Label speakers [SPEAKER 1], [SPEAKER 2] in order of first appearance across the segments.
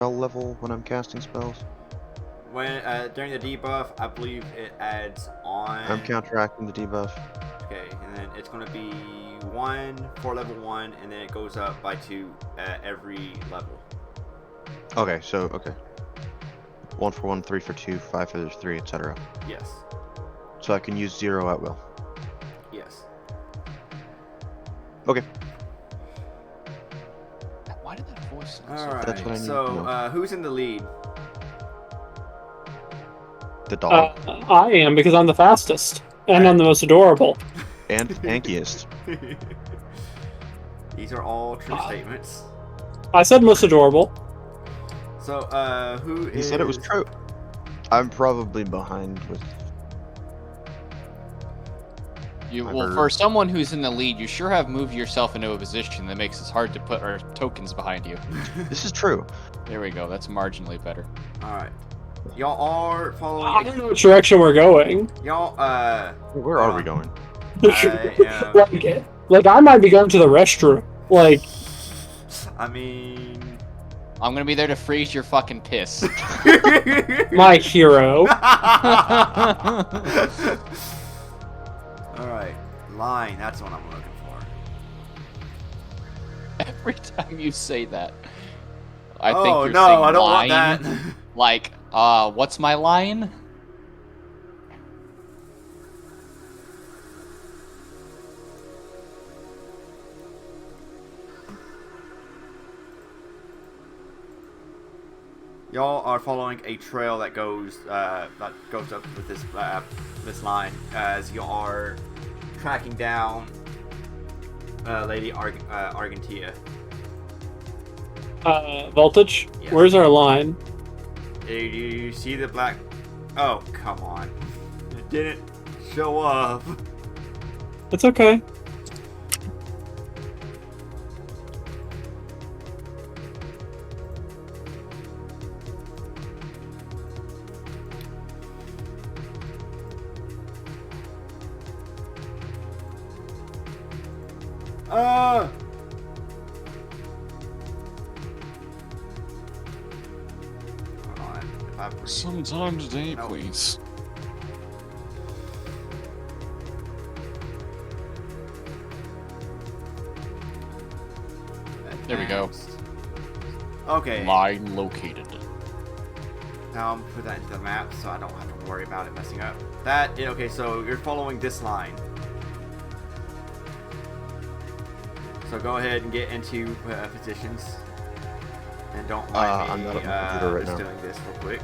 [SPEAKER 1] spell level when I'm casting spells?
[SPEAKER 2] When during the debuff, I believe it adds on.
[SPEAKER 1] I'm counteracting the debuff.
[SPEAKER 2] Okay, and then it's going to be 1 for level 1, and then it goes up by 2 every level.
[SPEAKER 1] Okay, so, okay. 1 for 1, 3 for 2, 5 for 3, etc.
[SPEAKER 2] Yes.
[SPEAKER 1] So I can use 0 at will.
[SPEAKER 2] Yes.
[SPEAKER 1] Okay.
[SPEAKER 3] Why did that voice sound so
[SPEAKER 2] Alright,
[SPEAKER 1] That's what I need to
[SPEAKER 2] so
[SPEAKER 1] know.
[SPEAKER 2] who's in the lead?
[SPEAKER 1] The dog.
[SPEAKER 4] I am, because I'm the fastest. And I'm the most adorable.
[SPEAKER 1] And tankiest.
[SPEAKER 2] These are all true statements.
[SPEAKER 4] I said most adorable.
[SPEAKER 2] So, who
[SPEAKER 1] He
[SPEAKER 2] is...
[SPEAKER 1] said it was true. I'm probably behind with...
[SPEAKER 3] Well, for someone who's in the lead, you sure have moved yourself into a position that makes it hard to put our tokens behind you.
[SPEAKER 1] This is true.
[SPEAKER 3] There we go. That's marginally better.
[SPEAKER 2] Alright. Y'all are following...
[SPEAKER 4] I don't know which direction we're going.
[SPEAKER 2] Y'all,
[SPEAKER 1] Where are we going?
[SPEAKER 4] Like, I might be going to the restroom. Like...
[SPEAKER 2] I mean...
[SPEAKER 3] I'm gonna be there to freeze your fucking piss.
[SPEAKER 4] My hero.
[SPEAKER 2] Alright. Line, that's what I'm looking for.
[SPEAKER 3] Every time you say that, I think
[SPEAKER 2] Oh
[SPEAKER 3] you're
[SPEAKER 2] no,
[SPEAKER 3] saying
[SPEAKER 2] I don't
[SPEAKER 3] line.
[SPEAKER 2] want that.
[SPEAKER 3] Like, what's my line?
[SPEAKER 2] Y'all are following a trail that goes up with this line as you are tracking down Lady Argentia.
[SPEAKER 4] Voltage?
[SPEAKER 2] Yes.
[SPEAKER 4] Where's our line?
[SPEAKER 2] Do you see the black? Oh, come on! It didn't show up.
[SPEAKER 4] It's okay.
[SPEAKER 3] Sometime today,
[SPEAKER 2] Nope.
[SPEAKER 3] please. There we go.
[SPEAKER 2] Okay.
[SPEAKER 3] Line located.
[SPEAKER 2] Now I'm gonna put that into the map so I don't have to worry about it messing up. Okay, so you're following this line. So go ahead and get into positions. And don't mind
[SPEAKER 1] I'm
[SPEAKER 2] me
[SPEAKER 1] not at my computer right
[SPEAKER 2] just
[SPEAKER 1] now.
[SPEAKER 2] doing this real quick.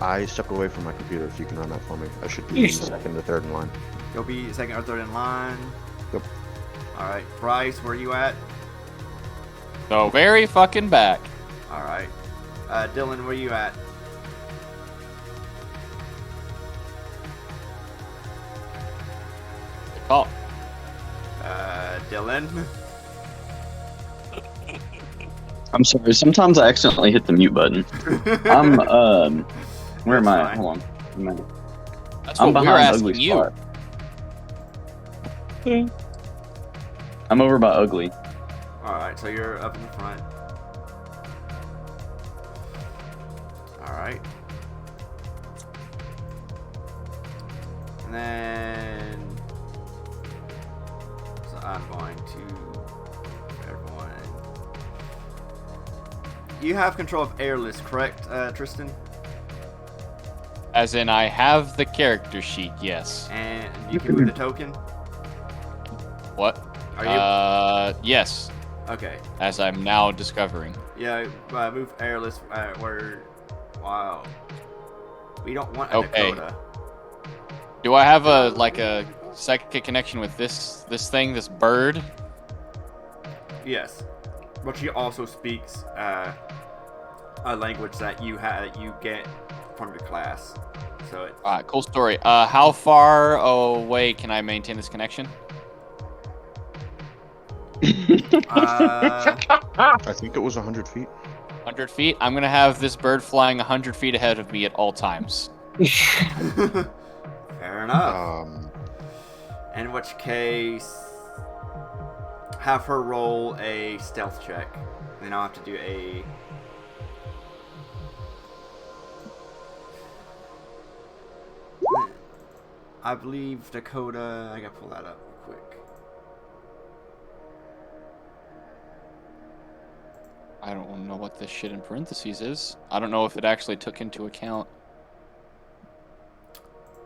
[SPEAKER 1] I stepped away from my computer if you can run that for me. I should be second or third in line.
[SPEAKER 2] You'll be second or third in line.
[SPEAKER 1] Yep.
[SPEAKER 2] Alright, Bryce, where are you at?
[SPEAKER 3] So very fucking back.
[SPEAKER 2] Alright. Dylan, where you at?
[SPEAKER 3] Oh,
[SPEAKER 2] Dylan?
[SPEAKER 5] I'm sorry, sometimes I accidentally hit the mute button. I'm, where am I?
[SPEAKER 2] Fine.
[SPEAKER 5] Hold on. A minute.
[SPEAKER 3] that's
[SPEAKER 5] I'm
[SPEAKER 3] what we're
[SPEAKER 5] behind
[SPEAKER 3] asking
[SPEAKER 5] Ugly
[SPEAKER 3] you.
[SPEAKER 5] Spot. I'm over by Ugly.
[SPEAKER 2] Alright, so you're up in the front. Alright. And then... So I'm going to... Everyone... You have control of Airless, correct, Tristan?
[SPEAKER 3] As in, I have the character sheet, yes.
[SPEAKER 2] And you can move the token?
[SPEAKER 3] What?
[SPEAKER 2] Are you?
[SPEAKER 3] Yes.
[SPEAKER 2] Okay.
[SPEAKER 3] As I'm now discovering.
[SPEAKER 2] Yeah, move Airless where... Wow. We don't want a
[SPEAKER 3] Okay.
[SPEAKER 2] Dakota.
[SPEAKER 3] Do I have a psychic connection with this bird?
[SPEAKER 2] Yes, but she also speaks a language that you get from your class. So it.
[SPEAKER 3] Alright, cool story. How far away can I maintain this connection?
[SPEAKER 1] I think it was 100 feet.
[SPEAKER 3] 100 feet? I'm gonna have this bird flying 100 feet ahead of me at all times.
[SPEAKER 2] Fair enough. In which case, have her roll a stealth check. Then I'll have to do a. I believe Dakota. I gotta pull that up real quick.
[SPEAKER 3] I don't know what this shit in parentheses is. I don't know if it actually took into account.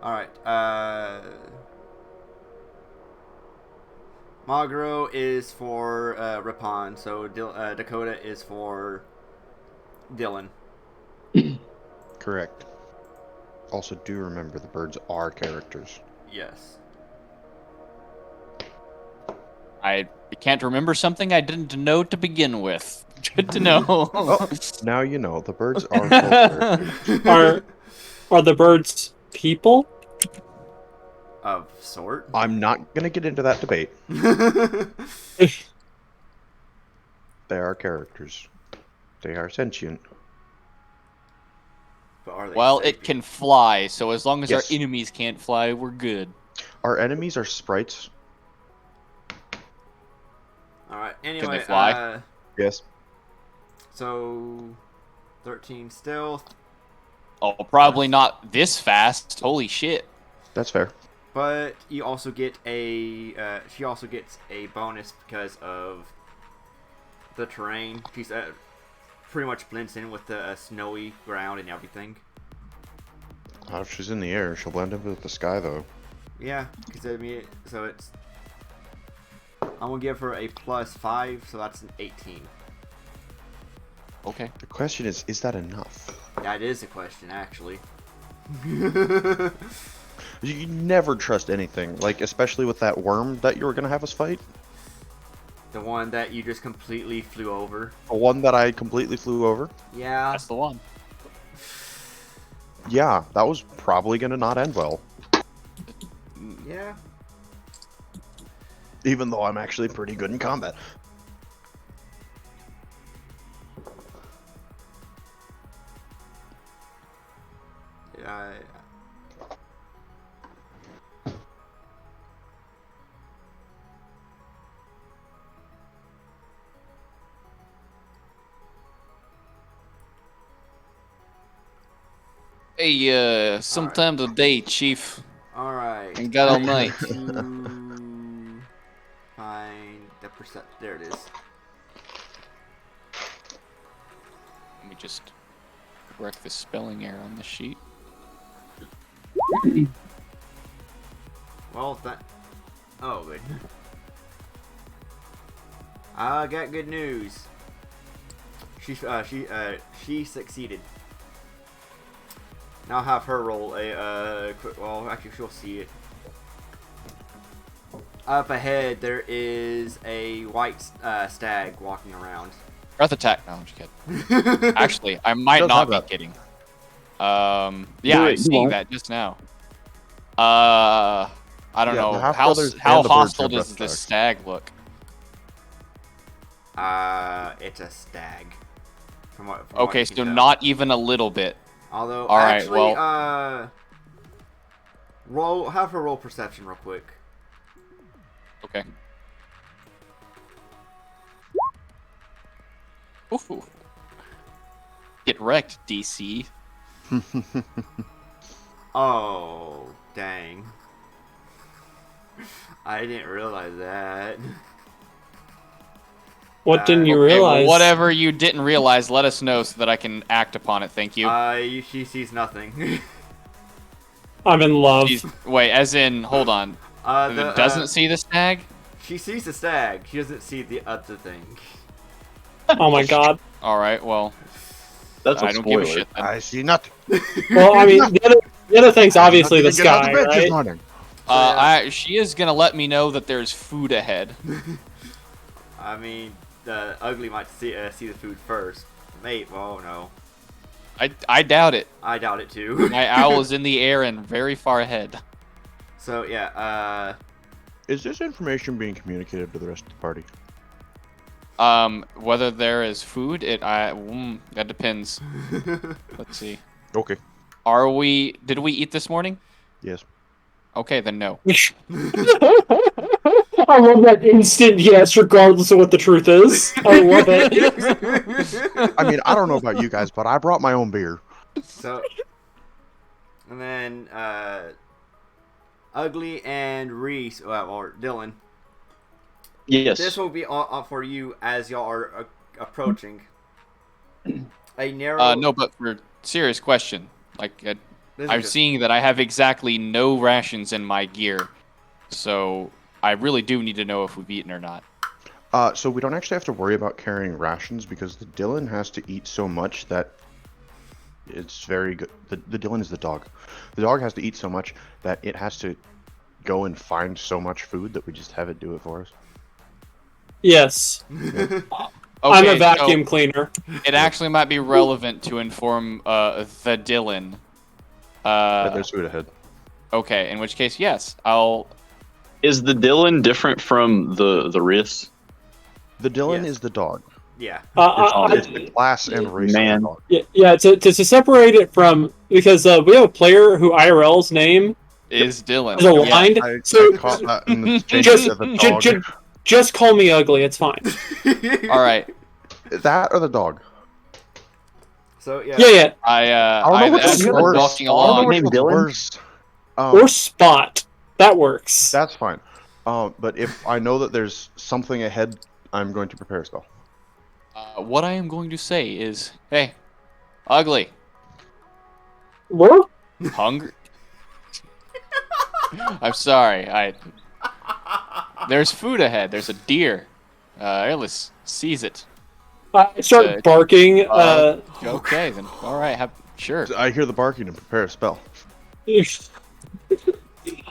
[SPEAKER 2] Alright, Magro is for Rapon, so Dakota is for Dylan.
[SPEAKER 1] Correct. Also, do remember the birds are characters.
[SPEAKER 2] Yes.
[SPEAKER 3] I can't remember something I didn't know to begin with. Good to know.
[SPEAKER 1] Oh, now you know. The birds are full characters.
[SPEAKER 4] Are the birds people?
[SPEAKER 2] Of sort.
[SPEAKER 1] I'm not going to get into that debate. They are characters. They are sentient.
[SPEAKER 2] But are they
[SPEAKER 3] Well,
[SPEAKER 2] sapient?
[SPEAKER 3] it can fly, so as long as
[SPEAKER 1] Yes.
[SPEAKER 3] our enemies can't fly, we're good.
[SPEAKER 1] Our enemies are sprites.
[SPEAKER 2] Alright, anyway,
[SPEAKER 3] fly?
[SPEAKER 1] Yes.
[SPEAKER 2] So 13 stealth,
[SPEAKER 3] Oh, probably not this fast. Holy shit.
[SPEAKER 1] That's fair.
[SPEAKER 2] but you also get a she also gets a bonus because of the terrain. She's pretty much blends in with the snowy ground and everything.
[SPEAKER 1] If she's in the air, she'll blend in with the sky, though.
[SPEAKER 2] Yeah, because I mean, so it's. I'm gonna give her a +5, so that's an 18.
[SPEAKER 3] Okay.
[SPEAKER 1] The question is that enough?
[SPEAKER 2] That is a question, actually.
[SPEAKER 1] You never trust anything, like, especially with that worm that you were going to have us fight.
[SPEAKER 2] The one that you just completely flew over.
[SPEAKER 1] The one that I completely flew over.
[SPEAKER 2] Yeah.
[SPEAKER 3] That's the one.
[SPEAKER 1] Yeah, that was probably going to not end well.
[SPEAKER 2] Yeah.
[SPEAKER 1] Even though I'm actually pretty good in combat.
[SPEAKER 2] Yeah.
[SPEAKER 3] Hey, sometime today, Chief.
[SPEAKER 2] All right.
[SPEAKER 3] I got all night.
[SPEAKER 2] To find the percept. There it is.
[SPEAKER 3] Let me just correct the spelling error on the sheet.
[SPEAKER 2] Well, that. Oh, good. I got good news. She succeeded. Now I'll have her roll a quick. Well, actually, she'll see it. Up ahead, there is a white stag walking around.
[SPEAKER 3] Breath attack. No, I'm just kidding. Actually, I might
[SPEAKER 1] Does
[SPEAKER 3] not
[SPEAKER 1] have
[SPEAKER 3] be
[SPEAKER 1] that.
[SPEAKER 3] kidding. Yeah, I'm
[SPEAKER 5] Wait,
[SPEAKER 3] seeing
[SPEAKER 5] what?
[SPEAKER 3] that just now. I don't
[SPEAKER 1] Yeah,
[SPEAKER 3] know.
[SPEAKER 1] the half
[SPEAKER 3] How
[SPEAKER 1] brothers
[SPEAKER 3] how
[SPEAKER 1] and the birds
[SPEAKER 3] hostile
[SPEAKER 1] have
[SPEAKER 3] does
[SPEAKER 1] breath
[SPEAKER 3] this
[SPEAKER 1] attack.
[SPEAKER 3] stag look?
[SPEAKER 2] It's a stag. From what
[SPEAKER 3] Okay,
[SPEAKER 2] you can
[SPEAKER 3] so
[SPEAKER 2] tell.
[SPEAKER 3] not even a little bit.
[SPEAKER 2] Although,
[SPEAKER 3] All right,
[SPEAKER 2] actually,
[SPEAKER 3] well-
[SPEAKER 2] have her roll perception real quick.
[SPEAKER 3] Okay. Ooh. Get wrecked, DC.
[SPEAKER 2] Oh, dang. I didn't realize that.
[SPEAKER 4] What didn't you
[SPEAKER 3] Okay, well,
[SPEAKER 4] realize?
[SPEAKER 3] whatever you didn't realize, let us know so that I can act upon it. Thank you.
[SPEAKER 2] She sees nothing.
[SPEAKER 4] I'm in love.
[SPEAKER 3] Wait, as in, hold on. It doesn't see the stag?
[SPEAKER 2] She sees the stag. She doesn't see the other thing.
[SPEAKER 4] Oh my god.
[SPEAKER 3] All right, well,
[SPEAKER 5] That's a
[SPEAKER 3] I don't give a
[SPEAKER 5] spoiler.
[SPEAKER 3] shit then.
[SPEAKER 1] I see nothing.
[SPEAKER 4] Well, I mean, the other thing's obviously the
[SPEAKER 1] Get out
[SPEAKER 4] sky,
[SPEAKER 1] of bed this
[SPEAKER 4] right?
[SPEAKER 1] morning.
[SPEAKER 3] She is gonna let me know that there's food ahead.
[SPEAKER 2] I mean, the ugly might see the food first. Mate, well, no.
[SPEAKER 3] I doubt it.
[SPEAKER 2] I doubt it too.
[SPEAKER 3] My owl is in the air and very far ahead.
[SPEAKER 2] So yeah,
[SPEAKER 1] Is this information being communicated to the rest of the party?
[SPEAKER 3] Whether there is food, that depends. Let's see.
[SPEAKER 1] Okay.
[SPEAKER 3] Did we eat this morning?
[SPEAKER 1] Yes.
[SPEAKER 3] Okay, then no.
[SPEAKER 4] I love that instant yes, regardless of what the truth is. I love it.
[SPEAKER 1] I mean, I don't know about you guys, but I brought my own beer.
[SPEAKER 2] So, and then Ugly and Reese, or Dylan.
[SPEAKER 5] Yes.
[SPEAKER 2] This will be all for you as y'all are approaching. A narrow.
[SPEAKER 3] No, but for serious question, like
[SPEAKER 2] This is
[SPEAKER 3] I'm
[SPEAKER 2] just-
[SPEAKER 3] seeing that I have exactly no rations in my gear, so I really do need to know if we've eaten or not.
[SPEAKER 1] So we don't actually have to worry about carrying rations because the Dylan has to eat so much that it's very good. The Dylan is the dog. The dog has to eat so much that it has to go and find so much food that we just have it do it for us.
[SPEAKER 4] Yes. I'm
[SPEAKER 3] Okay,
[SPEAKER 4] a vacuum
[SPEAKER 3] so
[SPEAKER 4] cleaner.
[SPEAKER 3] it actually might be relevant to inform the Dylan.
[SPEAKER 1] There's food ahead.
[SPEAKER 3] Okay, in which case, yes, I'll.
[SPEAKER 5] Is the Dylan different from the Riss?
[SPEAKER 1] The Dylan
[SPEAKER 2] Yes.
[SPEAKER 1] is the dog.
[SPEAKER 2] Yeah.
[SPEAKER 1] It's the class and race
[SPEAKER 5] Man.
[SPEAKER 1] of the dog.
[SPEAKER 4] Yeah, to separate it from, because we have a player who IRL's name
[SPEAKER 3] Is Dylan.
[SPEAKER 4] is aligned.
[SPEAKER 1] I
[SPEAKER 4] so
[SPEAKER 1] caught that in the change
[SPEAKER 4] just,
[SPEAKER 1] of the dog.
[SPEAKER 4] just call me ugly. It's fine.
[SPEAKER 3] All right.
[SPEAKER 1] That or the dog?
[SPEAKER 2] So yeah.
[SPEAKER 4] Yeah.
[SPEAKER 1] I don't know
[SPEAKER 3] I've
[SPEAKER 1] which
[SPEAKER 3] actually
[SPEAKER 1] one's worse.
[SPEAKER 3] walking
[SPEAKER 1] I don't know
[SPEAKER 3] along.
[SPEAKER 1] which
[SPEAKER 5] Named
[SPEAKER 1] one's
[SPEAKER 5] Dylan?
[SPEAKER 1] worse.
[SPEAKER 4] Or Spot. That works.
[SPEAKER 1] That's fine. But if I know that there's something ahead, I'm going to prepare a spell.
[SPEAKER 3] What I am going to say is, hey, ugly,
[SPEAKER 4] What?
[SPEAKER 3] hungry. I'm sorry. There's food ahead. There's a deer. Airless sees it.
[SPEAKER 4] I start barking.
[SPEAKER 3] Okay, then. All right. Sure.
[SPEAKER 1] I hear the barking and prepare a spell.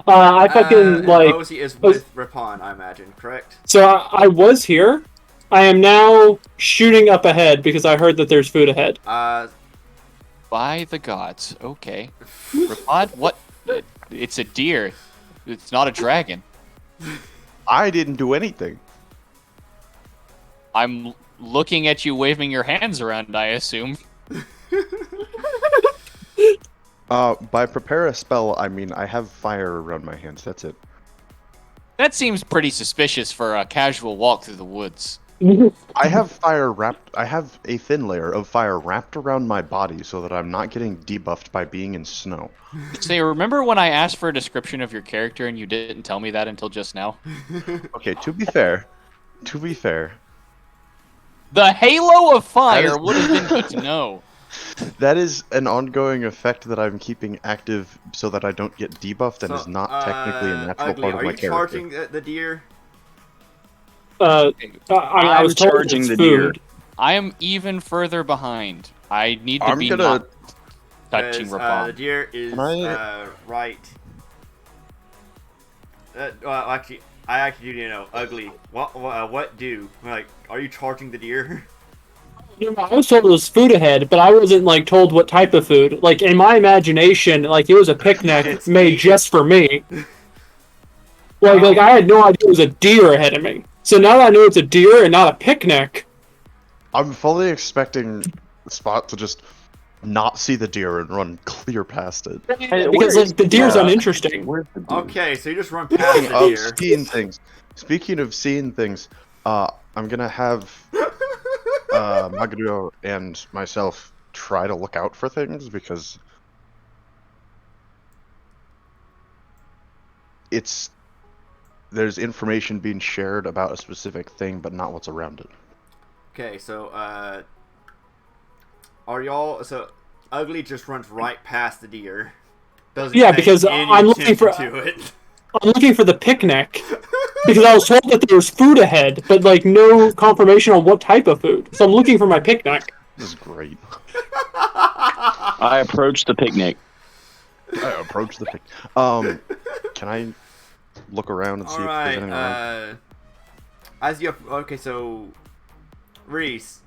[SPEAKER 4] I fucking like.
[SPEAKER 2] Rosie is with Rapon, I imagine, correct?
[SPEAKER 4] So I was here. I am now shooting up ahead because I heard that there's food ahead.
[SPEAKER 3] By the gods. Okay. Rapod, what? It's a deer. It's not a dragon.
[SPEAKER 1] I didn't do anything.
[SPEAKER 3] I'm looking at you waving your hands around, I assume.
[SPEAKER 1] By prepare a spell, I mean I have fire around my hands. That's it.
[SPEAKER 3] That seems pretty suspicious for a casual walk through the woods.
[SPEAKER 1] I have fire wrapped. I have a thin layer of fire wrapped around my body so that I'm not getting debuffed by being in snow.
[SPEAKER 3] Say, remember when I asked for a description of your character and you didn't tell me that until just now?
[SPEAKER 1] Okay, to be fair,
[SPEAKER 3] The halo of fire
[SPEAKER 1] That is-
[SPEAKER 3] would have been good to know.
[SPEAKER 1] that is an ongoing effect that I'm keeping active so that I don't get debuffed and
[SPEAKER 2] So,
[SPEAKER 1] is not technically a natural
[SPEAKER 2] Ugly,
[SPEAKER 1] part of
[SPEAKER 2] are
[SPEAKER 1] my
[SPEAKER 2] you
[SPEAKER 1] character.
[SPEAKER 2] charging the deer?
[SPEAKER 4] I was
[SPEAKER 5] I'm
[SPEAKER 4] told
[SPEAKER 5] charging
[SPEAKER 4] it's
[SPEAKER 5] the
[SPEAKER 4] food.
[SPEAKER 3] I am even further behind. I need to
[SPEAKER 1] I'm
[SPEAKER 3] be
[SPEAKER 1] gonna-
[SPEAKER 3] not touching
[SPEAKER 2] 'Cause,
[SPEAKER 3] Rapon.
[SPEAKER 2] the deer is
[SPEAKER 1] Can I-
[SPEAKER 2] right. Well, actually, I actually do know. Ugly. What do? Like, are you charging the deer?
[SPEAKER 4] I was told there was food ahead, but I wasn't like told what type of food. Like in my imagination, like it was a picnic
[SPEAKER 2] It's
[SPEAKER 4] made
[SPEAKER 2] meat.
[SPEAKER 4] just for me. Like I had no idea it was a deer ahead of me. So now that I know it's a deer and not a picnic,
[SPEAKER 1] I'm fully expecting Spot to just not see the deer and run clear past it.
[SPEAKER 4] because like the deer's uninteresting.
[SPEAKER 5] Where's the dude?
[SPEAKER 2] Okay, so you just run past the
[SPEAKER 1] Of
[SPEAKER 2] deer.
[SPEAKER 1] seeing things. Speaking of seeing things, I'm gonna have Magruo and myself try to look out for things because there's information being shared about a specific thing, but not what's around it.
[SPEAKER 2] Okay, so are y'all? So Ugly just runs right past the deer. Doesn't
[SPEAKER 4] Yeah,
[SPEAKER 2] pay
[SPEAKER 4] because
[SPEAKER 2] any
[SPEAKER 4] I'm looking
[SPEAKER 2] attention
[SPEAKER 4] for-
[SPEAKER 2] to it.
[SPEAKER 4] I'm looking for the picnic because I was told that there was food ahead, but like no confirmation on what type of food. So I'm looking for my picnic.
[SPEAKER 1] This is great.
[SPEAKER 5] I approached the picnic.
[SPEAKER 1] I approach the pic. Can I look around and see
[SPEAKER 2] All
[SPEAKER 1] if there's
[SPEAKER 2] right.
[SPEAKER 1] anything around?
[SPEAKER 2] As you okay, so Reese,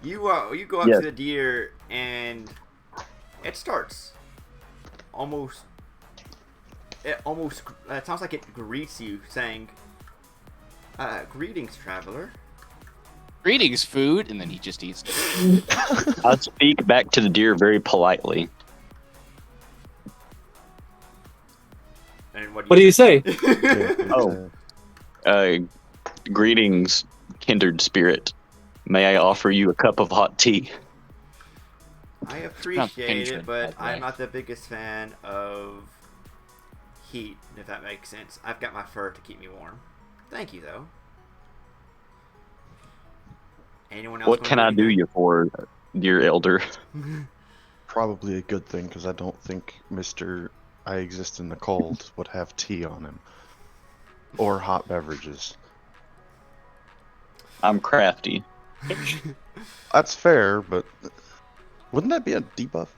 [SPEAKER 2] you go up
[SPEAKER 5] Yes.
[SPEAKER 2] to the deer and it starts almost. It almost sounds like it greets you, saying, "Greetings, traveler."
[SPEAKER 3] Greetings, food, and then he just eats.
[SPEAKER 5] I speak back to the deer very politely.
[SPEAKER 2] And
[SPEAKER 4] What do you say?
[SPEAKER 5] Oh. Greetings, kindred spirit. May I offer you a cup of hot tea?
[SPEAKER 2] I
[SPEAKER 3] not
[SPEAKER 2] appreciate
[SPEAKER 3] kindred,
[SPEAKER 2] it, but
[SPEAKER 3] by the way.
[SPEAKER 2] I'm not the biggest fan of heat, if that makes sense. I've got my fur to keep me warm. Thank you, though. Anyone else?
[SPEAKER 5] What
[SPEAKER 2] wanna
[SPEAKER 5] can I do
[SPEAKER 2] anything?
[SPEAKER 5] you for, dear elder?
[SPEAKER 1] Probably a good thing because I don't think Mr. I exist in the cold would have tea on him or hot beverages.
[SPEAKER 5] I'm crafty.
[SPEAKER 1] That's fair, but wouldn't that be a debuff?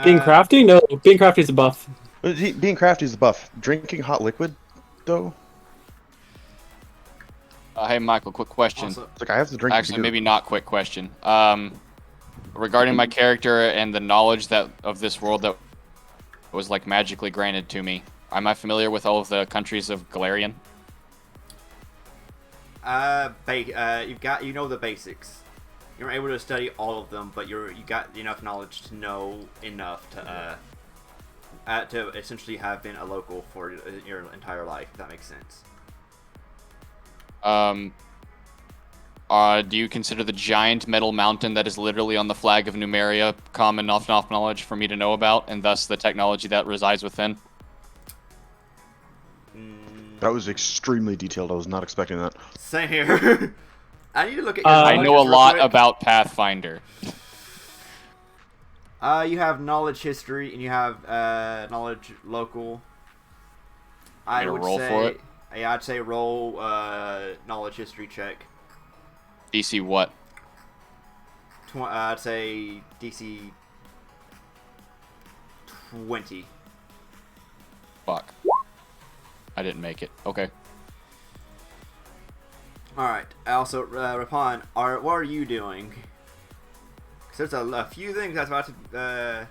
[SPEAKER 4] Being crafty? No, being crafty is a buff.
[SPEAKER 1] Being crafty is the buff. Drinking hot liquid, though,
[SPEAKER 3] Hey, Michael, quick question.
[SPEAKER 2] Also,
[SPEAKER 1] it's like I have to drink.
[SPEAKER 3] Actually,
[SPEAKER 1] beer.
[SPEAKER 3] maybe not quick question. Regarding my character and the knowledge that of this world that was like magically granted to me, am I familiar with all of the countries of Galarian?
[SPEAKER 2] you know the basics. You're able to study all of them, but you got enough knowledge to know enough to essentially have been a local for your entire life. If that makes sense.
[SPEAKER 3] Do you consider the giant metal mountain that is literally on the flag of Numeria common enough knowledge for me to know about, and thus the technology that resides within?
[SPEAKER 1] That was extremely detailed. I was not expecting that.
[SPEAKER 2] Same here. I need to look at your
[SPEAKER 3] I
[SPEAKER 2] knowledge
[SPEAKER 3] know a
[SPEAKER 2] real
[SPEAKER 3] lot
[SPEAKER 2] quick.
[SPEAKER 3] about Pathfinder.
[SPEAKER 2] You have knowledge history and you have knowledge local. I
[SPEAKER 3] to
[SPEAKER 2] would
[SPEAKER 3] roll
[SPEAKER 2] say,
[SPEAKER 3] for it?
[SPEAKER 2] Yeah, I'd say roll knowledge history check.
[SPEAKER 3] DC what?
[SPEAKER 2] I'd say DC 20.
[SPEAKER 3] Fuck. I didn't make it. Okay.
[SPEAKER 2] All right. Also, Rapon, what are you doing? 'Cause there's a few things that's about to.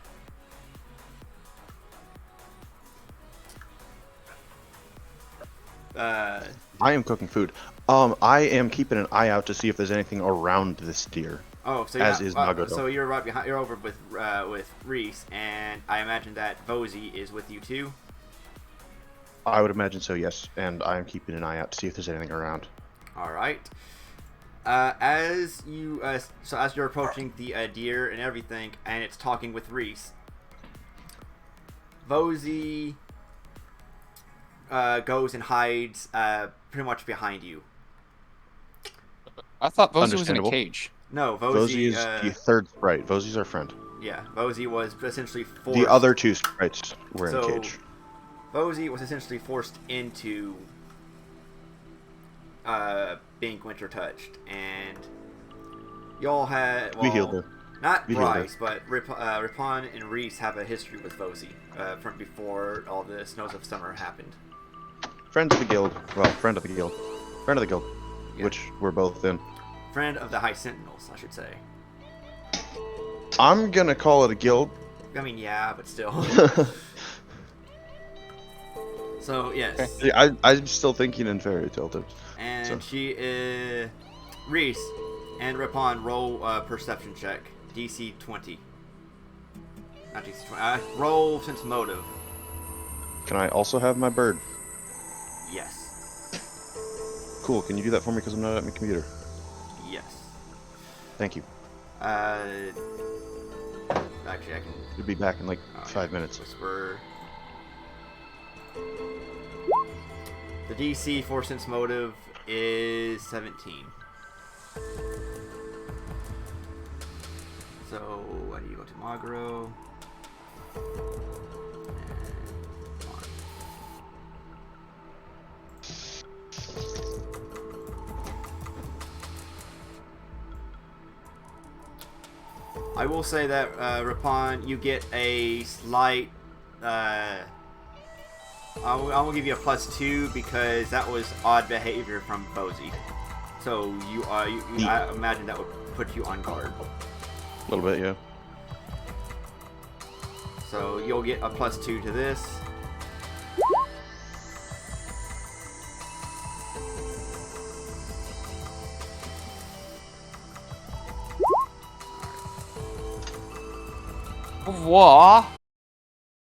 [SPEAKER 1] I am cooking food. I am keeping an eye out to see if there's anything around this deer.
[SPEAKER 2] Oh, so
[SPEAKER 1] As is Magoto.
[SPEAKER 2] So you're right behind. You're over with Reese, and I imagine that Bozy is with you too.
[SPEAKER 1] I would imagine so, yes. And I am keeping an eye out to see if there's anything around.
[SPEAKER 2] All right. As you're approaching the deer and everything, and it's talking with Reese, Bozy goes and hides pretty much behind you.
[SPEAKER 3] I thought Bozy was in a
[SPEAKER 1] Understandable.
[SPEAKER 3] cage.
[SPEAKER 2] No,
[SPEAKER 1] Vozy
[SPEAKER 2] Bozy.
[SPEAKER 1] is the third sprite. Vozy's our friend.
[SPEAKER 2] Yeah, Bozy was essentially forced.
[SPEAKER 1] The other two sprites were in
[SPEAKER 2] So-
[SPEAKER 1] a cage.
[SPEAKER 2] Bozy was essentially forced into being winter touched, and y'all had
[SPEAKER 1] We healed her.
[SPEAKER 2] Not
[SPEAKER 1] We healed her.
[SPEAKER 2] Bryce, but Ripon and Reese have a history with Bozy from before all the snows of summer happened.
[SPEAKER 1] Friends of the guild. Well, friend of the guild. Friend of the guild.
[SPEAKER 2] Yeah.
[SPEAKER 1] Which we're both in.
[SPEAKER 2] Friend of the High Sentinels, I should say.
[SPEAKER 1] I'm gonna call it a guild.
[SPEAKER 2] I mean, yeah, but still. So yes,
[SPEAKER 1] I'm still thinking in fairy tale terms.
[SPEAKER 2] and
[SPEAKER 1] So-
[SPEAKER 2] she is Reese and Ripon roll perception check, DC 20. Not DC 20. Roll sense motive.
[SPEAKER 1] Can I also have my bird?
[SPEAKER 2] Yes.
[SPEAKER 1] Cool. Can you do that for me because I'm not at my computer?
[SPEAKER 2] Yes.
[SPEAKER 1] Thank you.
[SPEAKER 2] Actually, I can.
[SPEAKER 1] We'll be back in like
[SPEAKER 2] Oh,
[SPEAKER 1] 5
[SPEAKER 2] yeah,
[SPEAKER 1] minutes.
[SPEAKER 2] Whisper. The DC for sense motive is 17. So I need to go to Magro. And on. I will say that Rapon, you get a slight. I will give you a +2 because that was odd behavior from Bozy. So I imagine that would put you on guard.
[SPEAKER 1] A little bit, yeah.
[SPEAKER 2] So you'll get a +2 to this.
[SPEAKER 3] What?